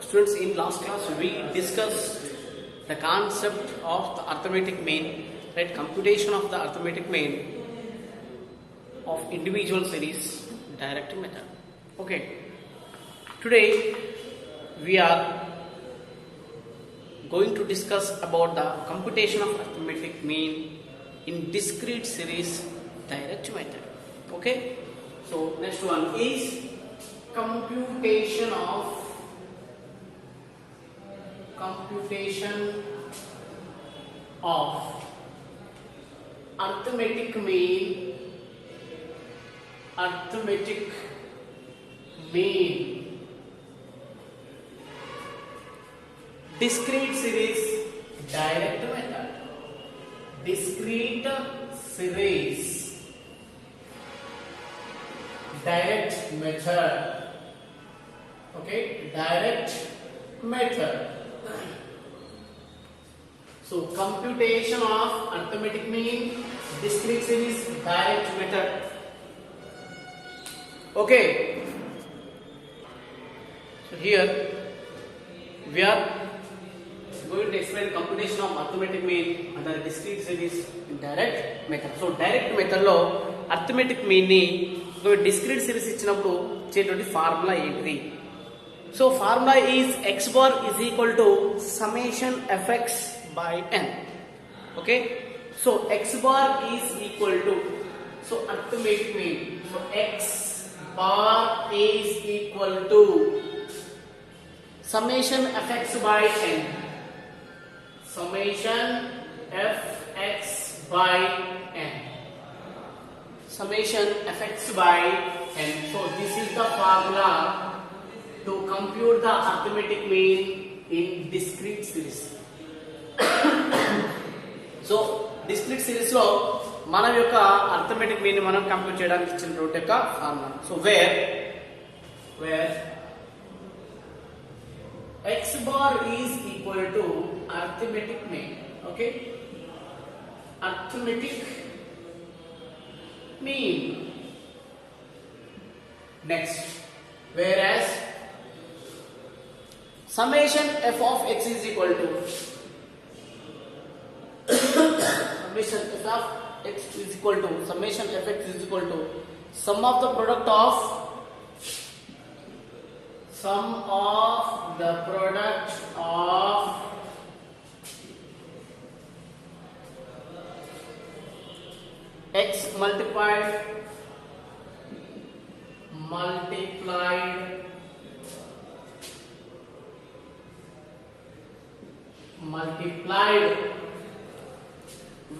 Students, in last class we discussed the concept of the arithmetic mean, right? Computation of the arithmetic mean of individual series direct method. Okay. Today we are going to discuss about the computation of arithmetic mean in discrete series direct method. Okay. So next one is computation of arithmetic mean discrete series direct method. Discrete series direct method. Okay, direct method. So computation of arithmetic mean discrete series direct method. Okay. So here we are going to explain computation of arithmetic mean under discrete series direct method. So direct method లో arithmetic mean ని discrete series ఇచ్చినప్పుడు చేసేటువంటి formula ఏంటిది? So formula is x bar is equal to summation fx by n. Okay, so x bar is equal to, so arithmetic mean, so x bar is equal to summation fx by n. Summation fx by n. Summation fx by n. So this is the formula to compute the arithmetic mean in discrete series. So discrete series లో మన యొక్క arithmetic mean ని మనం compute చేయడానికి ఇచ్చిన route యొక్క formula. So where x bar is equal to arithmetic mean. Okay, arithmetic mean. Next, whereas summation f of x is equal to summation f of x is equal to summation fx is equal to sum of the product of x multiplied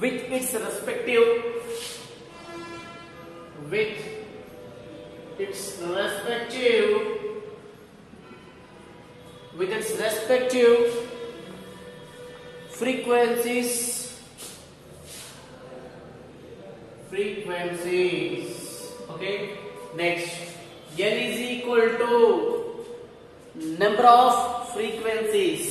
with its respective frequencies. Okay, next, n is equal to number of frequencies.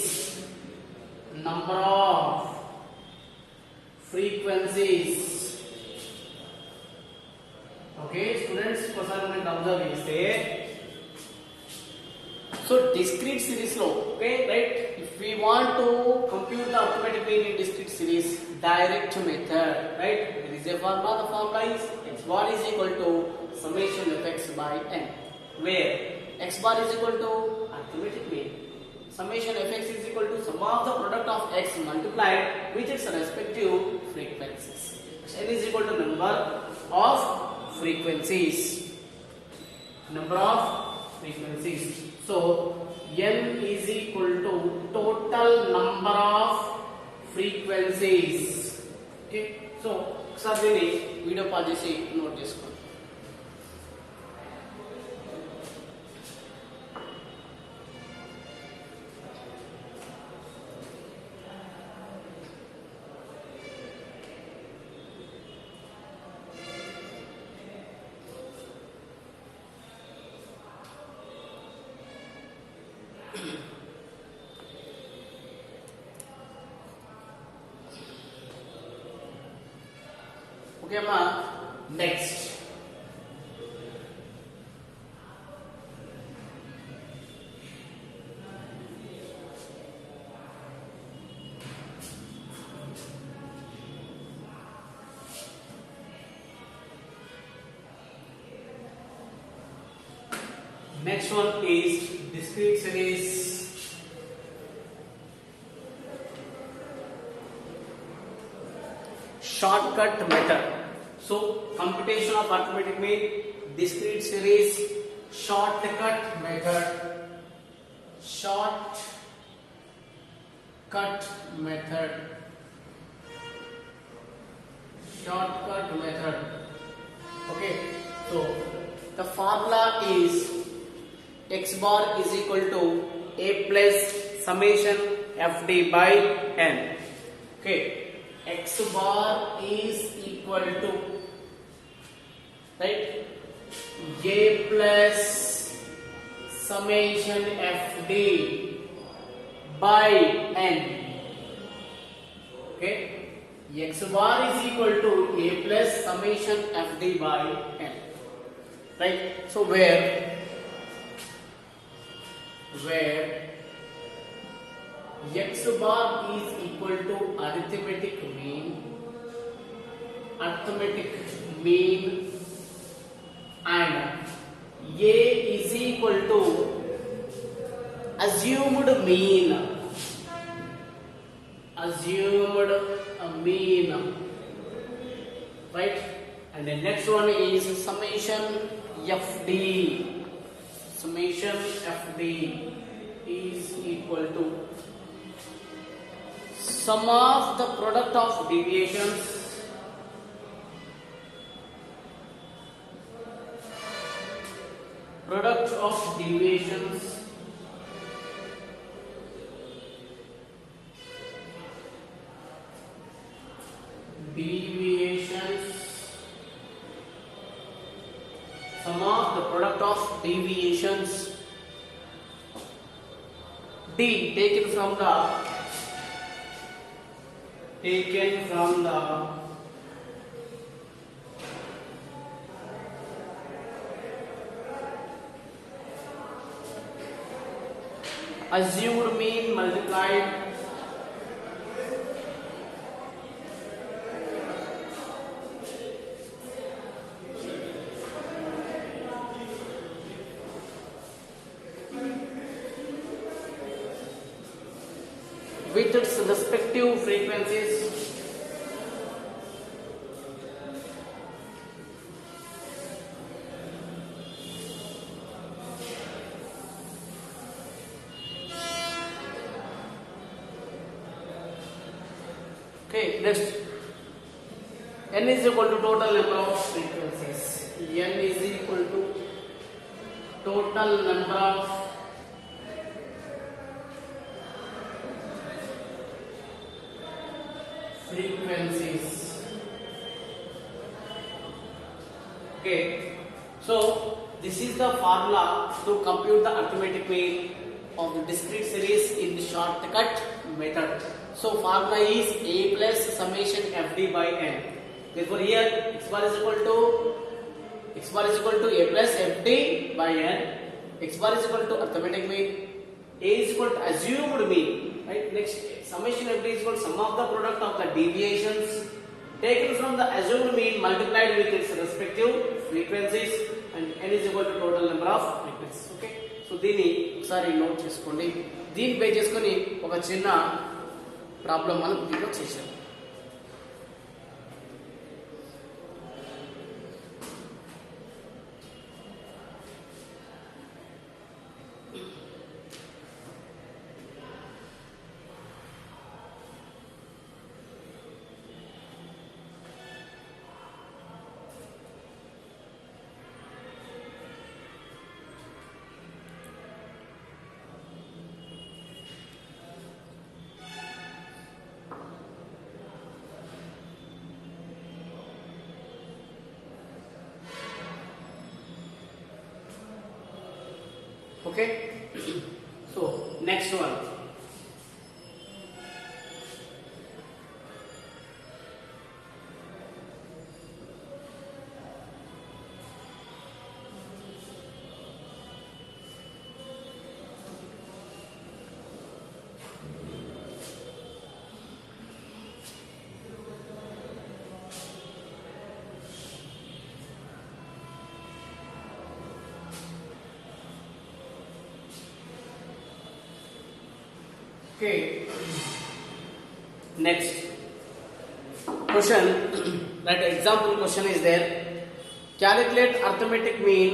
Okay, students, observe so discrete series lo, okay, right? If we want to compute the arithmetic mean in discrete series direct method, right? There is a formula. The formula is x bar is equal to summation of x by n, where x bar is equal to arithmetic mean, summation of x is equal to sum of the product of x multiplied with its respective frequencies. N is equal to number of frequencies. So n is equal to total number of frequencies. Okay, so ఒకసారి దీన్ని video pause చేసి note చేసుకోండి. Okay, ma. Next, Next one is discrete series. Shortcut method. So computation of arithmetic mean, discrete series, shortcut method. Shortcut method. Shortcut method. Okay. So the formula is x bar is equal to a plus summation fd by n. Okay. X bar is equal to, right, a plus summation fd by n. Okay, x bar is equal to a plus summation fd by n, right? So where x bar is equal to arithmetic mean and a is equal to assumed mean, right? And the next one is summation fd is equal to sum of the product of deviations sum of the product of deviations d taken from the assumed mean multiplied with its respective frequencies. Okay, next, n is equal to total number of frequencies. N is equal to total number of frequencies. Okay, so this is the formula to compute the arithmetic mean of the discrete series in the shortcut method. So formula is a plus summation fd by n. Therefore here x bar is equal to a plus fd by n. X bar is equal to arithmetic mean, a is equal to assumed mean, right? Next, summation fd is equal to sum of the product of the deviations taken from the assumed mean multiplied with its respective frequencies, and n is equal to total number of frequencies. Okay, so దీన్ని ఒకసారి note చేసుకోండి. దీన్ని base చేసుకొని ఒక చిన్న problem మనం దీంట్లో చేసాం. Okay, so next one, Okay. Next question. That example question is there. Calculate arithmetic mean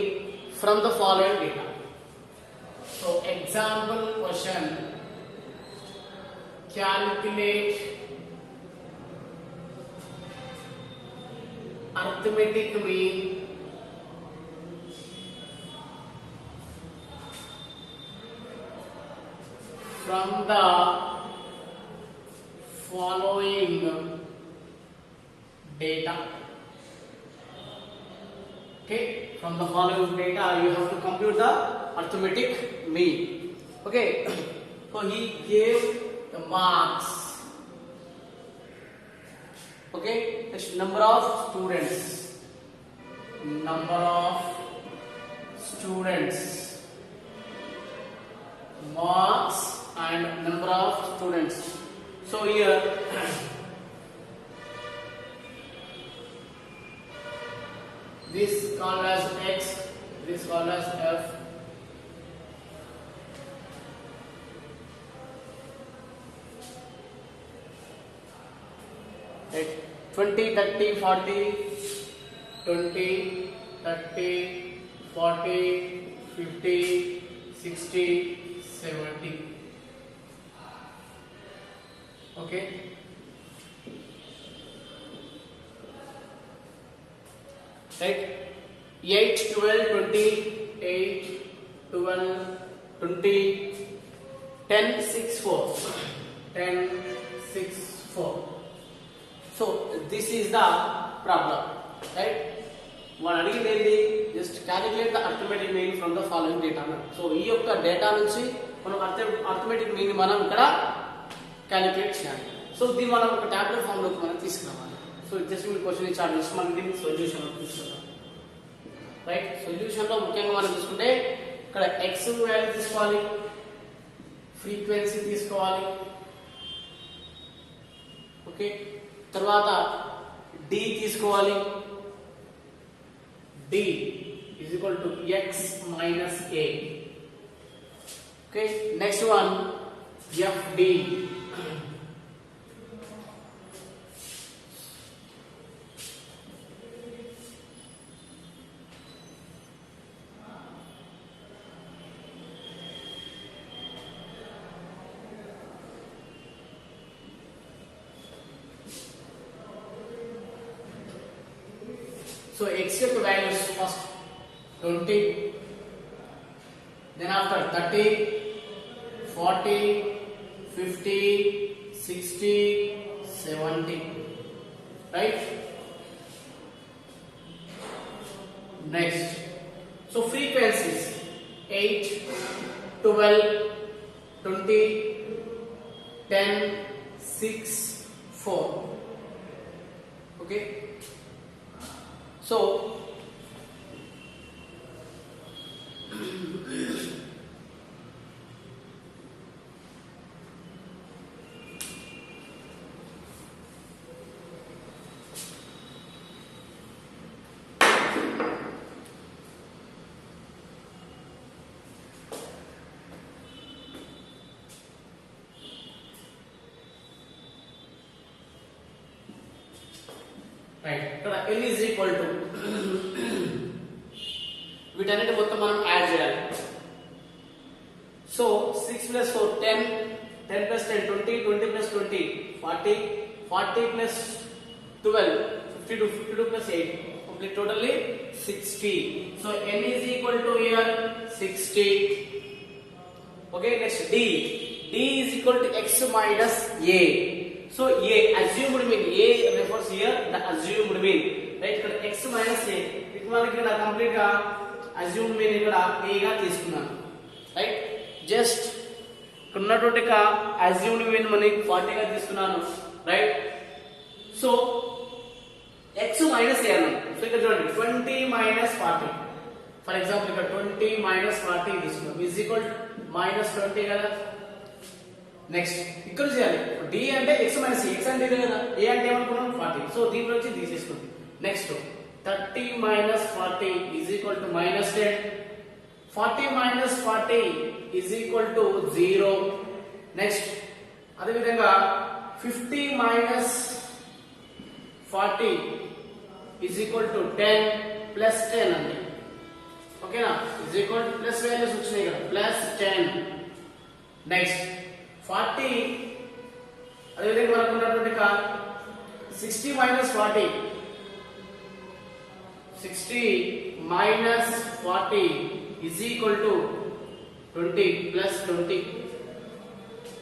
from the following data. So example question. Calculate arithmetic mean from the following data. Okay, from the following data you have to compute the arithmetic mean. Okay, so he gave the marks. Okay, next number of students, marks and number of students. So here this called as X, this called as F. Right. 20, 30, 40, 20, 30, 40, 50, 60, 70. Okay. Right. 8, 12, 20, 8, 12, 20, 10, 6, 4. 10, 6, 4. So this is the problem, right? One adigi just calculate the arithmetic mean from the following data. So ee yokka data nunchi manam arithmetic mean manam ikkada calculate cheyali. So దీన్ని మనం ఒక tablet form లోకి మనం తీసుకురావాలి. So just మీ question ఇచ్చారు, just మనం దీన్ని solution లో తీసుకుందాం. రైట్, సొల్యూషన్ లో ముఖ్యంగా మనం తీసుకుంటే ఇక్కడ x వాల్యూ తీసుకోవాలి, ఫ్రీక్వెన్సీ తీసుకోవాలి. ఓకే, తర్వాత d తీసుకోవాలి. d is equal to x minus a. Okay, next one fd. So x values first 20, then after 30, 40, 50, 60, 70, right? Next, so frequencies 8, 12, 20, 10, 6, 4. Okay. So right, ఇక్కడ n is equal to వీటన్నిటి మొత్తం మనం add చేయాలి. So 6 plus 4 10, 10 plus 10 20, 20 plus 20 40, 40 plus 12 52, 52 plus 8 complete totally 60. So n is equal to here 60. Okay, next d is equal to x minus a. So a assumed mean, a refers here the assumed mean, right? ఇక్కడ x minus a ఇది మనకి ఇక్కడ complete గా assumed mean ఇక్కడ a గా తీసుకున్నాను, right? Just ఇక్కడ ఉన్నటువంటి assumed mean మనకి 40 గా తీసుకున్నాను, right? So x minus a అన్నాను. సో ఇక్కడ చూడండి 20 minus 40, ఫర్ ఎగ్జాంపుల్ ఇక్కడ 20 minus 40 తీసుకున్నాం is equal to minus 20 కదా. నెక్స్ట్ ఇక్కడ చేయాలి, d అంటే x minus a, x అంటే ఇదే కదా, a అంటే ఏమనుకున్నాం 40. సో దీని నుంచి తీసేసుకోండి. Next 30 minus 40 is equal to minus 10. 40 minus 40 is equal to 0. Next అదేవిధంగా 50 minus 40 is equal to 10 plus 10 అండి. ఓకేనా, is equal to plus values వచ్చినాయి ఇక్కడ, ప్లస్ 10. నెక్స్ట్ 40, అదేవిధంగా మనకు ఉన్నటువంటి 60 minus 40, 60 minus 40 is equal to 20 plus 20.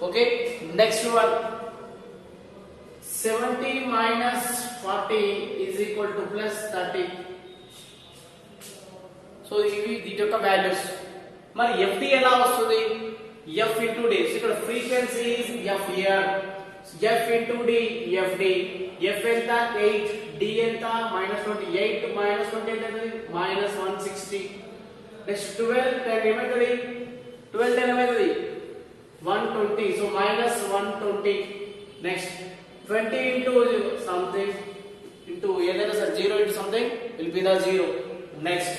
Okay, next one 70 minus 40 is equal to plus 30. So ఇవి దీని యొక్క వాల్యూస్. మరి FD ఎలా వస్తుంది? F into D. ఇక్కడ frequency is F here, F into D FD. F ఎంత 8, D ఎంత -20, 8 - 20 ఎంత అవుతుంది? -160. నెక్స్ట్ 12 10 ఏమవుతుంది? 12 10 ఏమవుతుంది? 120. So -120. Next 20 into something into ఏదైనా sir 0 into something will be the 0. Next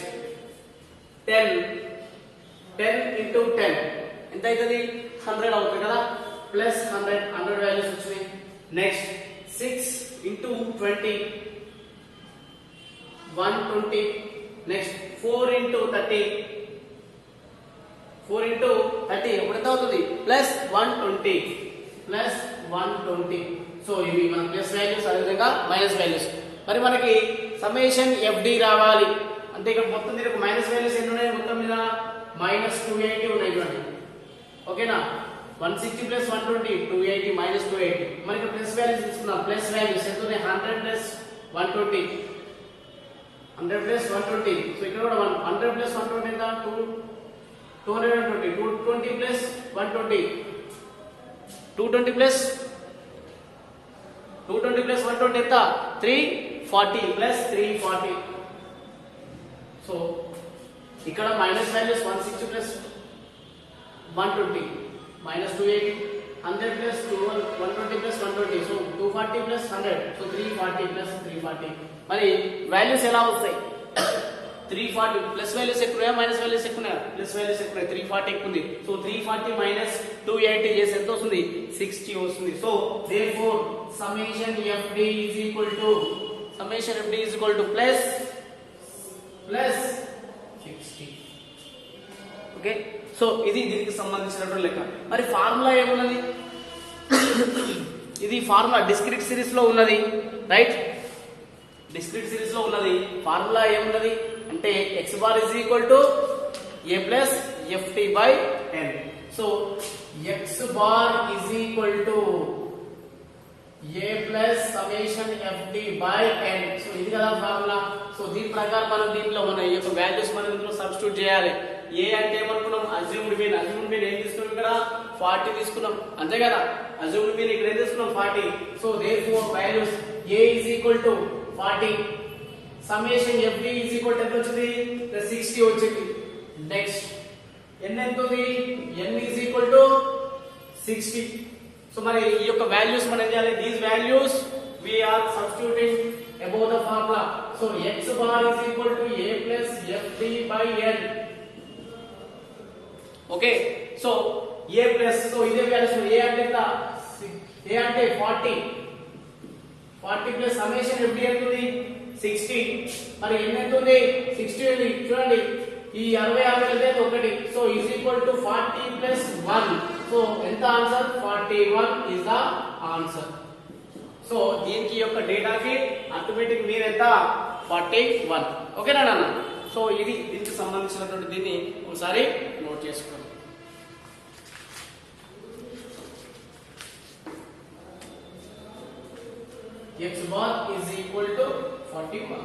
10 into 10 ఎంత అవుతుంది? 100 అవుతుంది కదా, ప్లస్ 100 వాల్యూస్ వచ్చినాయి. Next 6 into 20 120. నెక్స్ట్ 4 into 30 ఎప్పుడు ఎంత అవుతుంది? ప్లస్ 120. సో ఇవి మన ప్లస్ వాల్యూస్, అదేవిధంగా మైనస్ వాల్యూస్. మరి మనకి సమ్మేషన్ FD రావాలి అంటే ఇక్కడ మొత్తం దీనికి మైనస్ వాల్యూస్ ఎన్ని ఉన్నాయి? మొత్తం మీద -280 ఉన్నాయి చూడండి. ఓకేనా, 160 ప్లస్ 120 280 -280. మనకి ప్లస్ వాల్యూస్ తీసుకుందాం. ప్లస్ వాల్యూస్ ఎంత ఉన్నాయి? 100 ప్లస్ 120, 100 ప్లస్ 120. సో ఇక్కడ కూడా 100 ప్లస్ 120 ఎంత? 220. 220 ప్లస్ 120, 220 ప్లస్ 120 ఎంత? 340 ప్లస్ 340. సో ఇక్కడ minus values 160 plus 120 -280, 100 plus 120 plus 120. So 240 plus 100, so 340 plus 340. మరి వాల్యూస్ ఎలా వస్తాయి? 340 ప్లస్ వాల్యూస్ ఎక్కువ మైనస్ వాల్యూస్ ఎక్కువ? ప్లస్ వాల్యూస్ ఎక్కువ, 340 ఎక్కువ ఉంది. సో 340 మైనస్ 280 చేసి ఎంత వస్తుంది? 60 వస్తుంది. So therefore summation FD is equal to plus 60. Okay, so ఇది దీనికి సంబంధించినటువంటి లెక్క. మరి ఫార్ములా ఏమున్నది? ఇది ఫార్ములా డిస్క్రీట్ సిరీస్ లో ఉన్నది, రైట్? డిస్క్రీట్ సిరీస్ లో ఉన్నది. ఫార్ములా ఏమున్నది అంటే x bar is equal to a plus FT by n. So x bar is equal to a plus summation FD by n. So ఇది కదా ఫార్ములా. సో దీని ప్రకారం మనం దీంట్లో మన ఈ యొక్క వాల్యూస్ మనం ఇందులో సబ్స్టిట్యూట్ చేయాలి. a అంటే ఏమనుకున్నాం? Assumed mean. అజ్యూమ్డ్ మీన్ ఏం తీసుకున్నాం? ఇక్కడ 40 తీసుకున్నాం, అంతే కదా? అజ్యూమ్డ్ మీన్ ఇక్కడ ఏం తీసుకున్నాం? 40. So therefore values a is equal to 40, summation FD is equal to ఎంత వచ్చింది? 60 వచ్చింది. నెక్స్ట్ n ఎంత ఉంది? n is equal to 60. So మరి ఈ యొక్క వాల్యూస్ మనం ఏం చేయాలి? These values we are substituting above the formula. So x bar is equal to a plus FD by n. Okay, so a plus, so ఇదే values. a అంటే ఎంత? a అంటే 40 ప్లస్ సమ్మేషన్ FD ఎంత ఉంది? 60. మరి n ఎంత ఉంది? 60 ఉంది. చూడండి, ఈ 60 వెళ్తే 1. So is equal to 40 plus 1. So ఎంత answer? 41 is the answer. So దీనికి యొక్క డేటాకి అర్థమెటిక్ మీన్ ఎంత? 41. ఓకేనా నాన్న? సో ఇది దీనికి సంబంధించినటువంటి దీన్ని ఒకసారి నోట్ చేసుకోండి. x bar is equal to 41.